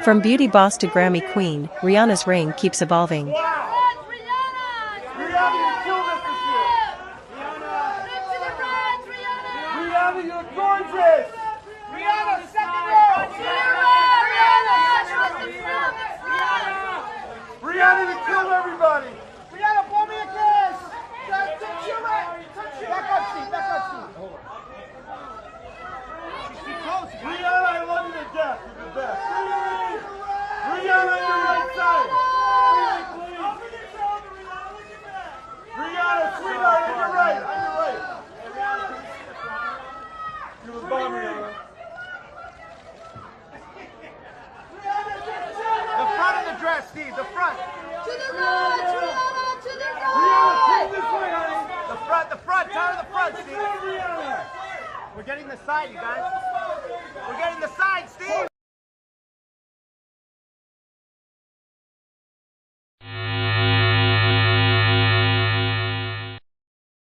From beauty boss to Grammy queen, Rihanna's reign keeps evolving. Wow! Rihanna, you killed us this year! Rihanna, you're gorgeous! Rihanna, second row! Rihanna, you killed everybody! Rihanna, blow me a kiss! Back up, Steve, back up, Steve. Rihanna, I love you to death. You're the best. Rihanna, on your right side. Rihanna, sweetheart, on your right. On your right. You're the bomb, Rihanna. The front of the dress, Steve. The front. To the right, Rihanna, to the Rihanna, right. turn this way, honey. The front, turn to the front, Steve. Rihanna. We're getting the side, you guys.